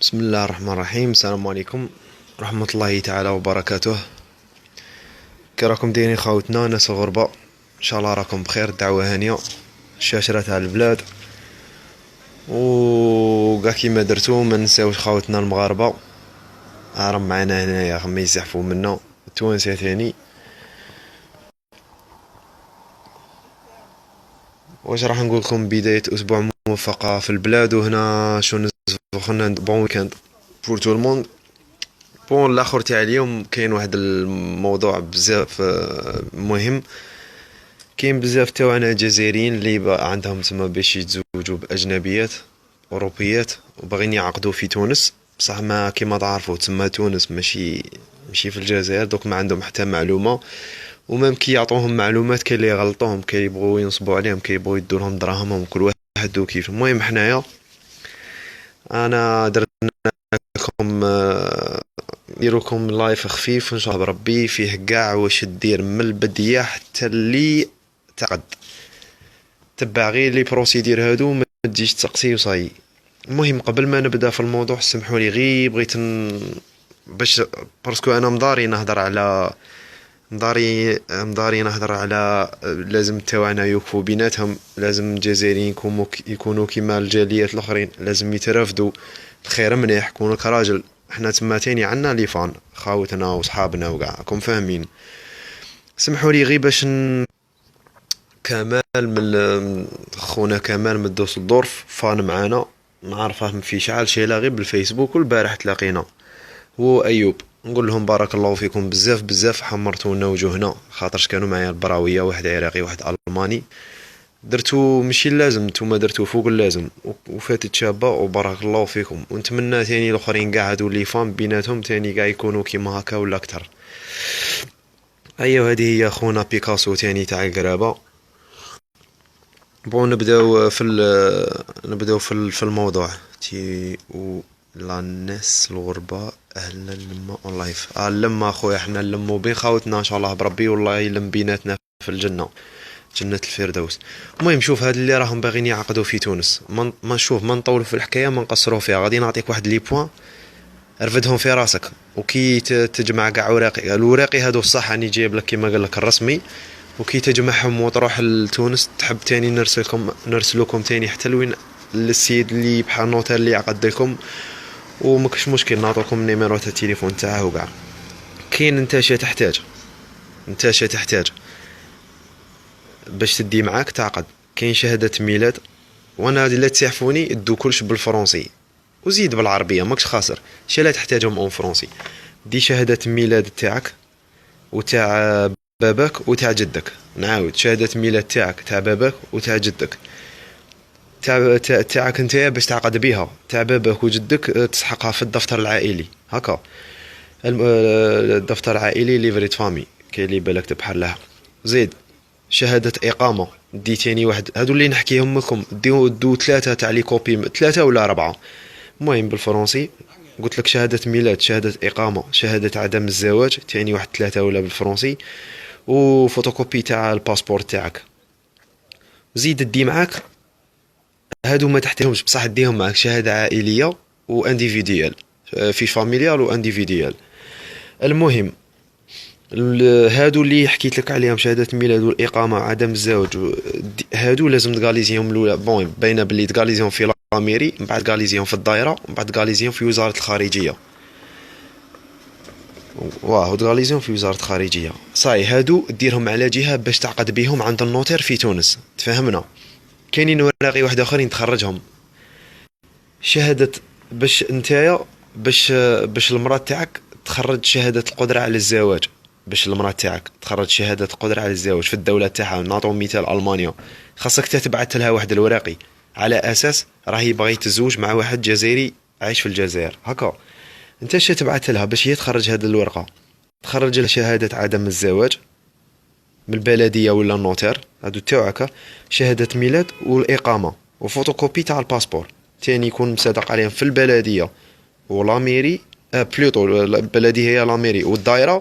بسم الله الرحمن الرحيم. السلام عليكم ورحمة الله تعالى وبركاته. كي راكم دايرين خاوتنا ناس الغربة؟ ان شاء الله راكم بخير، دعوة هانية، الشاشرة تاع البلاد وكاع كيما درتو ما نساوش خاوتنا المغاربة راهم معنا هنايا، ما يزحفوا منا التوانسة ثاني. واش راح نقول لكم؟ بداية اسبوع موفقة في البلاد، وهنا شو نزفخنا بون ويكاند بور تو الموند. بون الاخر تاع اليوم كاين واحد الموضوع بزاف مهم. كاين بزاف تاعنا جزائريين اللي عندهم تما باش يتزوجوا باجنبيات اوروبيات وباغيين يعقدوا في تونس، بصح ما كيما تعرفوا تما تونس ماشي في الجزائر، دوك ما عندهم حتى معلومه. ومام كي يعطوهم معلومات كاين اللي يغلطوهم، كاين يبغوا ينصبوا عليهم، كاين يبغوا يدوا لهم دراهمهم، كل واحد وكيف. المهم حنايا انا درت لكم نديروكم لايف خفيف ان شاء الله بربي، فيه كاع واش دير من البدايه حتى اللي تعقد. تبع غير لي بروسيدير هادو، ما تجيش تسقسي وصاي. المهم قبل ما نبدا في الموضوع سمحوا لي غير بغيت باش باسكو انا مداري نهضر على لازم تاعنا يوقفوا بيناتهم، لازم الجزائريين يكونوا كيما الجاليات الاخرين، لازم يترافدوا الخير مليح، كونوا كراجل. احنا تما تاني عنا لي فان خاوتنا وصحابنا وكاع راكم فاهمين. سمحوا لي غير باش كمال من خونا كمال من دوسلدورف فان معانا، نعرفه في شعال شيله غير بالفيسبوك، والبارح تلاقينا هو ايوب. نقول لهم بارك الله فيكم بزاف بزاف، حمرتوا لنا وجوهنا، خاطرش كانوا معايا البراويه، واحد عراقي واحد الماني. درتو ماشي اللازم، نتوما درتو فوق اللازم وفاتت شابه، وبارك الله فيكم. ونتمنى ثاني الاخرين كاع هادو لي فام بيناتهم ثاني كاع يكونوا كيما هكا ولا اكثر. ايوا هذه هي خونا بيكاسو ثاني تاع القرابه. بون نبداو في الموضوع تي لا الناس الغربة اهلنا اللمة اون لايف. اللمة اخويا، احنا نلمو بين خاوتنا ان شاء الله بربي، والله يلم بيناتنا في الجنة، جنة الفردوس. المهم شوف، هاد اللي راهم باغيين يعقدوا في تونس، ما نشوف ما نطولوا في الحكاية، ما نقصروا فيها. غادي نعطيك واحد لي بوين رفدهم في راسك، وكي تجمع كاع الوراقي هادو الصح راني جايب لك كيما قال لك الرسمي، وكي تجمعهم وتروح لتونس تحب تاني نرسلكم تاني حتى لوين للسيد اللي بحال نوتير اللي يعقد لكم، وماكش مشكل نعطيكم النيميرو تاع التليفون تاعه وكاع. كاين انت تحتاج باش تدي معاك تعقد. كاين شهادة ميلاد، وانا لا تسيحفوني ادو كلش بالفرنسي وزيد بالعربيه ماكش خاسر، شي لا تحتاجهم اون فرنسي. دي شهادة ميلاد تاعك وتاع باباك وتاع جدك. نعاود، شهادة ميلاد تاعك تاع باباك وتاع جدك، تاعك نتايا باش تعقد بيها، تاع باباك وجدك تسحقها في الدفتر العائلي هكا. الدفتر العائلي ليفريت فامي كاين اللي بالك تبحر لها. زيد شهادة إقامة، دي تاني واحد. هادو اللي نحكيهم لكم دو ثلاثة تاع لي كوبي، ثلاثة ولا أربعة المهم بالفرنسي. قلت لك شهادة ميلاد، شهادة إقامة، شهادة عدم الزواج تاني واحد ثلاثة ولا بالفرنسي، وفوتوكوبي تاع الباسبور تاعك. زيد دي معاك هادو ما تحتاجهمش، بصح ديهم معاك شهادة عائلية وانديفيديال، في فاميليال وانديفيديال. المهم هادو اللي حكيت لك عليهم، شهادة الميلاد والإقامة وعدم الزواج، هادو لازم تغاليزيهم الأولى. بون باينة بلي تغاليزيهم في لاميري، من بعد تغاليزيهم في الدائرة، من بعد تغاليزيهم في وزارة الخارجية. واه تغاليزيهم في وزارة الخارجية صاي. هادو ديرهم على جهة باش تعقد بيهم عند النوتير في تونس، تفهمنا. كاينين وراقي واحد اخرين تخرجهم شهادة باش نتايا باش المراه تاعك تخرج شهادة القدرة على الزواج. باش المراه تاعك تخرج شهادة القدرة على الزواج في الدولة تاعها، نعطو مثال ألمانيا، خاصك تبعث لها واحد الوراقي على أساس راهي باغي تزوج مع واحد جزائري عايش في الجزائر هكا. انت اش تبعث لها باش هي تخرج هذه الورقة، تخرج لها شهادة عدم الزواج من البلدية ولا النوتير هادو تاعك، شهادة ميلاد والإقامة وفوتوكوبي تاع الباسبور تاني يكون مصدق عليهم في البلدية ولاميري. بلوتو البلدية هي لاميري والدائرة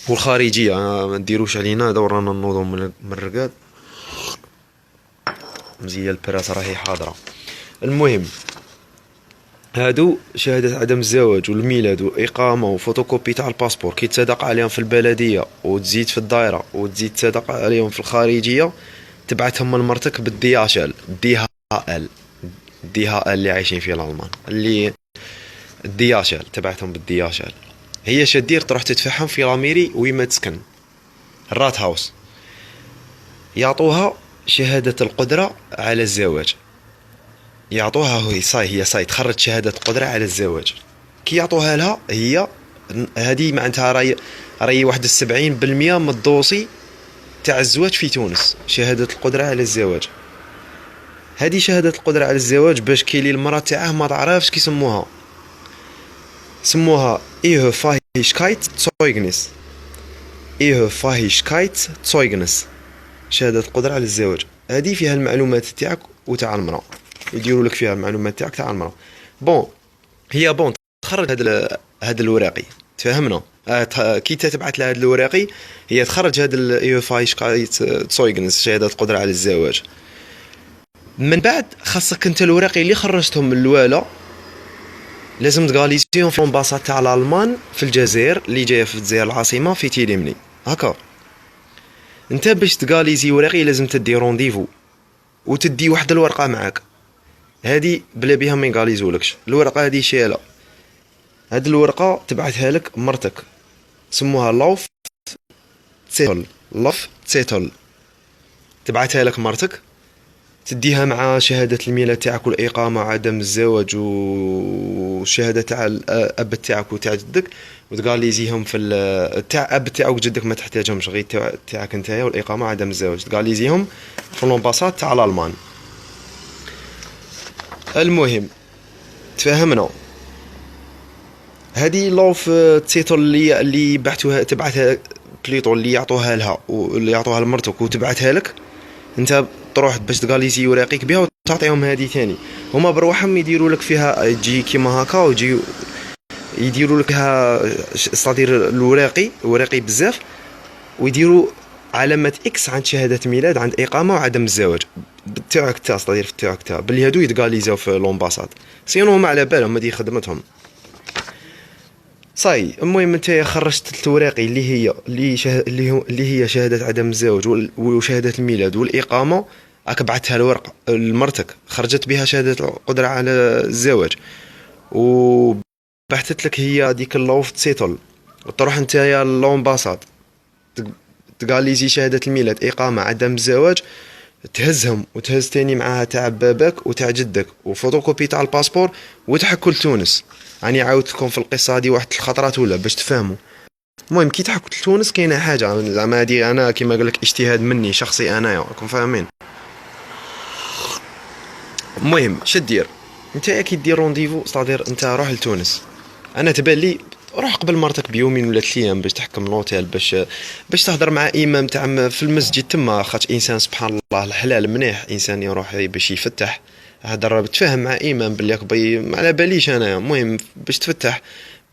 والخارجية. ما نديروش علينا دورانا النظم من الرقاد مزية البراس راهي حاضرة. المهم هادو شهادة عدم الزواج والميلاد والإقامة وفوتوكوبي تاع الباسبور كي تصدق عليهم في البلدية وتزيد في الدائرة وتزيد تصدق عليهم في الخارجية، تبعتهم لمرتك بالدي اش ال دي ها ال دي ها ال اللي عايشين في الألمان، اللي الدي اش ال تبعتهم بالدي اش ال. هي شدير تروح تدفعهم في لاميري وين ما تسكن، الرات هاوس، يعطوها شهادة القدرة على الزواج، يعطوها هي صاي تخرج شهادة قدرة على الزواج. كي يعطوها لها هي هذه معناتها راهي 71% من الدوسي تاع الزواج في تونس، شهادة القدرة على الزواج. هذه شهادة القدرة على الزواج باش كي لي المرأة تاعه ما تعرفش كي سموها إيه فاهيشكايت تسويغنس، إيه فاهيشكايت تسويغنس، شهادة القدرة على الزواج. هذه فيها المعلومات تاعك وتاع المرأة، يديروا لك فيها المعلومات تاعك تاع المرأة. بون هي تخرج هذا الوراقي، تفهمنا؟ كي تبعت لها هذا الوراقي هي تخرج هذا الايوفايشكايت تسويغنس، شهادة القدرة على الزواج. من بعد خاصك انت الوراقي اللي خرجتهم من الوالا لازم تغاليزيهم في الامباساد تاع الالمان في الجزائر اللي جايه في الجزائر العاصمه في تيليمني هكا. انت باش تغاليزي وراقي لازم تدي رونديفو وتدي واحد الورقه معاك، هذه بلا بها ما يغاليزولكش. الورقه هذه شاله، هذه الورقه تبعتها لك مرتك، سموها لوف تسيتل، تبعتها لك مرتك، تديها مع شهادة الميلاد تاعك والإقامة وعدم الزواج والشهادة تاع الأب تاعك وتاع جدك، وتغاليزيهم في تاع أب تاعك وجدك ما تحتاجهمش، غير تاعك نتايا والإقامة وعدم الزواج تغاليزيهم في الامباساد تاع الألمان. المهم تفهمنا، هذه لوف تسيتل اللي بعتوها تبعتها بليطو اللي يعطوها لها واللي يعطوها لمرتك وتبعتها لك، انت تروح باش تغاليزي وراقيك بها وتعطيهم هذه ثاني. هما بروحهم يديروا لك فيها تجي كيما هكا ويجي يديروا لك فيها صادير الوراقي بزاف، ويديروا علامه اكس عند شهاده ميلاد عند اقامه وعدم الزواج تاعك تاع صادير في تاعك تاع بلي هادو يتغاليزاو في لومباساد، سينو هما على بالهم هذه خدمتهم صاي. المهم انت خرجت الوراقي اللي هي شهاده عدم الزواج وشهاده الميلاد والاقامه، راك بعتها الورقه لمرتك خرجت بها شهاده القدره على الزواج، وبعثت لك هي ديك اللوف تسيتل، وتروح انت يا لومباساد تغاليزي شهاده الميلاد اقامه عدم الزواج، تهزهم وتهز تاني معاها تاع باباك وتاع جدك وفوتوكوبي تاع الباسبور وتحكوا لتونس. يعني عاودت لكم في القصه هذه واحد الخطرات ولا باش تفهموا. المهم كي تحكوا لتونس كاينه حاجه زعما هذه انا كيما قال لك اجتهاد مني شخصي انايا، راكم فاهمين. المهم شدير انت كي دير رونديفو صادير انت روح لتونس، انا تبان لي روح قبل مرتك بيومين ولا 3 ايام باش تحكم لوتيل باش تهضر مع امام تاع في المسجد تما، خاطر انسان سبحان الله الحلال منيح انسان يروح باش يفتح هضر بتفاهم مع امام بلي ما على باليش انايا. المهم باش تفتح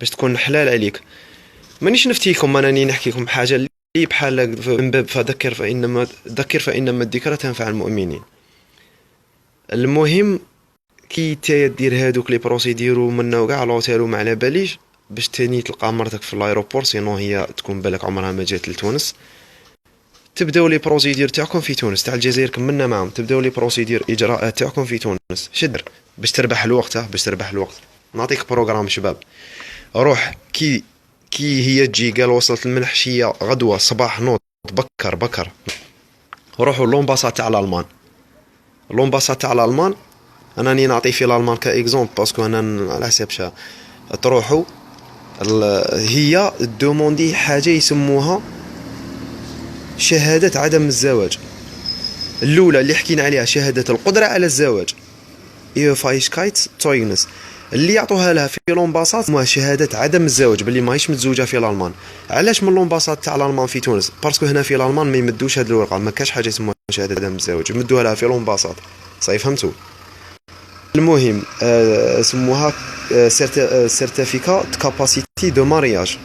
باش تكون حلال عليك. مانيش نفتيكم انني نحكي لكم حاجه اللي بحال من باب فذكر فانما الذكرى تنفع المؤمنين. المهم كي دير هادوك لي بروسيدير ومنا وكاع لوتيل وما على باليش باش تاني تلقى مرتك في الايروبور، سينو هي تكون بالك عمرها ما جات لتونس. تبداو لي بروسيدير تاعكم في تونس، تاع الجزائر كملنا معاهم، تبداو لي بروسيدير اجراءات تاعكم في تونس. شدر باش تربح الوقت، باش تربح الوقت نعطيك بروغرام شباب. روح كي هي تجي قال وصلت المنحشيه غدوه صباح نوض بكر روحوا لومباساد تاع الالمان. لومباساد تاع الالمان انا راني نعطي في الالمان كاكزومبل باسكو انا على حساب تروحوا هي دوموندي حاجه يسموها شهاده عدم الزواج. الاولى اللي حكينا عليها شهاده القدره على الزواج ايوفايشكايت تويغنس، اللي يعطوها لها في لومباساد ما شهاده عدم الزواج باللي ماهيش متزوجه في الالمان. علاش من لومباساد تاع الالمان في تونس؟ باسكو هنا في الالمان ما يمدوش هاد الورقه، ما كاش حاجه اسمها شهاده عدم الزواج، يمدوها لها في لومباساد صاي فهمتوا. المهم سموها سيرتيفيكات كاباسيتي دو مارياج.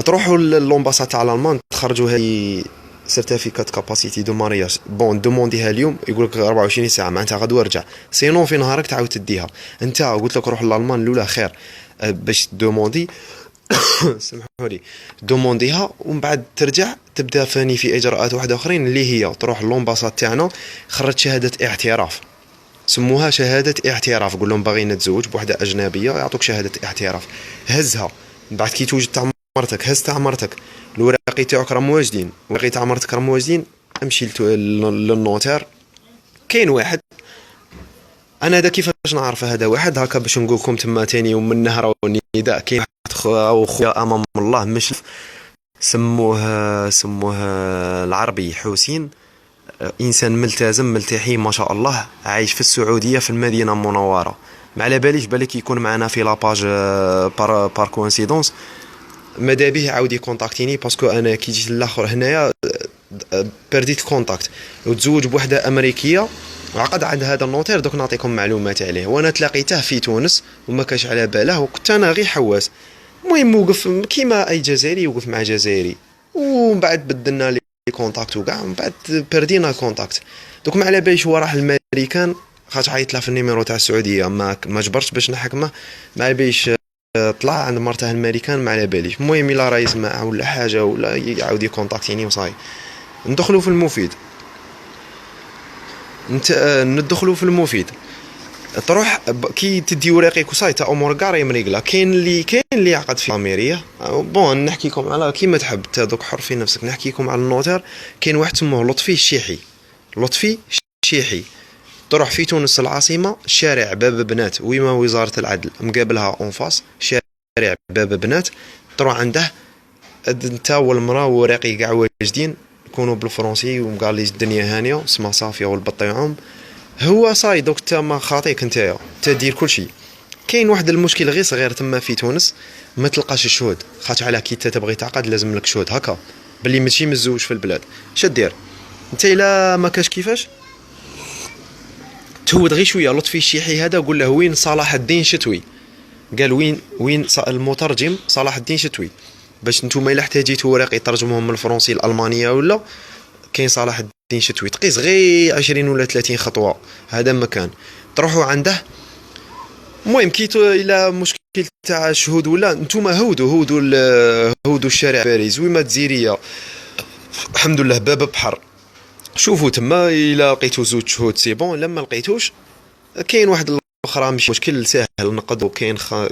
تروحوا للامباساد تاع الالمان تخرجوا هذه سيرتيفيكات كاباسيتي دو مارياج بون دومونديها اليوم يقول لك 24 ساعه معناتها غدوه ارجع، سينو في نهارك تعاود تديها. انت قلت لك روح لالمان الاولى خير باش دوموندي سمحوا لي دومونديها، ومن بعد ترجع تبدا فاني في اجراءات واحده اخرين اللي هي تروح لومباسات تاعنا خرج شهاده اعتراف، سموها شهاده اعتراف، قول لهم باغي نتزوج بوحده اجنبيه يعطوك شهاده اعتراف، هزها. من بعد كي توجد تاع مرتك هز تاع مرتك، الوراقي تاعك راهم واجدين، الوراقي تاع مرتك راهم واجدين، امشي للنوتير. كاين واحد انا هذا كيفاش نعرف هذا واحد هكا باش نقول لكم تما تاني ومن النهر والنداء، كاين واحد او خويا امام الله مش سموه العربي حسين، انسان ملتزم ملتحي ما شاء الله، عايش في السعوديه في المدينه المنوره. ما على باليش بالك يكون معنا في لاباج بار كوانسيدونس، ماذا به عاود يكونتاكتيني باسكو انا كي جيت الاخر هنايا برديت الكونتاكت وتزوج بوحده امريكيه وعقد عند هذا النوتير. دوك نعطيكم معلومات عليه، وانا تلاقيته في تونس وما كاش على باله، وكنت انا غير حواس. المهم وقف كيما اي جزائري يوقف مع جزائري، ومن بعد بدلنا لي كونتاكت وكاع، من بعد بردينا كونتاكت. دوك ما على باليش هو راح للماريكان خاطر عيط له في النيميرو تاع السعوديه، ما جبرتش باش نحكمه، ما على باليش طلع عند مرته الماريكان ما على باليش. المهم الا راه يسمع ولا حاجه ولا يعاود يكونتاكتيني وصاي. ندخلوا في المفيد، ندخلوا في المفيد. تروح كي تدي ورقيك وصاي تا امور كاع راهي مريقله. كاين اللي يعقد في اميريا، بون نحكيكم على كيما تحب دوك حر في نفسك. نحكيكم على النوتير. كاين واحد سموه لطفي الشيحي، لطفي الشيحي. تروح في تونس العاصمه شارع باب بنات ويما وزاره العدل مقابلها اون فاس، شارع باب بنات. تروح عنده انت والمراه ورقي كاع واجدين يكونوا بالفرنسي وقال لي الدنيا هانيه اسمها صافيه والبطيعوم هو صاي. دوك تما خاطيك نتايا تدير كل شيء. كاين واحد المشكل غير صغير تما في تونس، ما تلقاش الشهود، خاطر على كي تبغي تعقد لازم لك شهود هكا باللي ماشي مزوج في البلاد. شدير انت الا ما كاش كيفاش تهود غير شويه لطفي الشيحي هذا، قول له وين صلاح الدين شتوي. قال وين المترجم صلاح الدين شتوي، باش نتوما الا احتاجيتوا ورق يترجمهم من الفرنسي الالمانيه ولا كاين صلاح الدين شتوي. تقيس غير 20 ولا 30 خطوه هذا مكان تروحوا عنده. المهم كي الى مشكل تاع الشهود ولا نتوما هودوا الشارع باريس ويما تزيريه الحمد لله باب بحر. شوفوا تما الا لقيتو زوج شهود سي بون، لما لقيتوش كاين واحد الاخرى مش مشكل ساهل نقدو.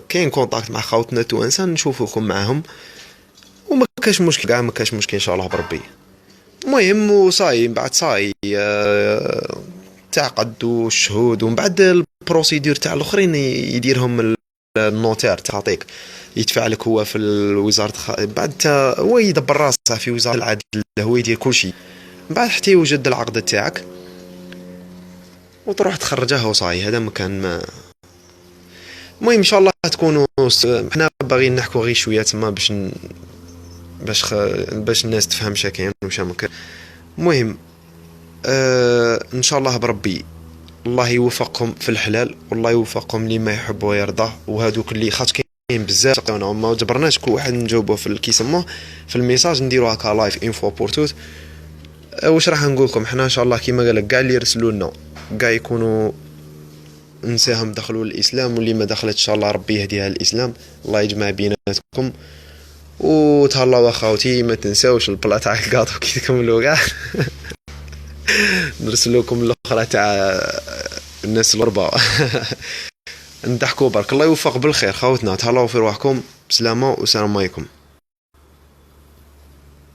كاين كونتاكت مع خاوتنا التوانسه نشوفوكم معاهم وما كاش مشكل كاع، ما كاش مشكل ان شاء الله بربي. المهم وصاي من بعد صاي تعقدوا الشهود، ومن بعد البروسيدور تاع الاخرين يديرهم النوتير تعطيك يدفع لك هو في الوزاره بعد هو يدبر راسه في وزاره العدل، هو يدير كل شيء. من بعد حتى يوجد العقد تاعك وتروح تخرجها وصاي. هذا مكان ما. المهم ان شاء الله تكونوا حنا باغيين نحكوا غير شويه تما باش الناس تفهم شكاين وش مكان. المهم ان شاء الله بربي الله يوفقكم في الحلال والله يوفقكم لما يحب ويرضى. وهذوك اللي خاطر كاين بزاف ما جبرناش كل واحد نجاوبه في كيسموه في الميساج نديروا هكا لايف انفو بور توت. واش راح نقول لكم حنا ان شاء الله كيما قالك كاع اللي يرسلوا لنا كاع يكونوا نساهم دخلوا الاسلام، واللي ما دخلت ان شاء الله ربي يهديها الاسلام. الله يجمع بيناتكم وتهلاو اخوتي. ما تنساوش البلا تاع الكاطو كي تكملوا كاع نرسل لكم الاخرى تاع الناس الغربة نضحكوا برك. الله يوفق بالخير خوتنا، تهلاو في رواحكم. بسلامه والسلام عليكم.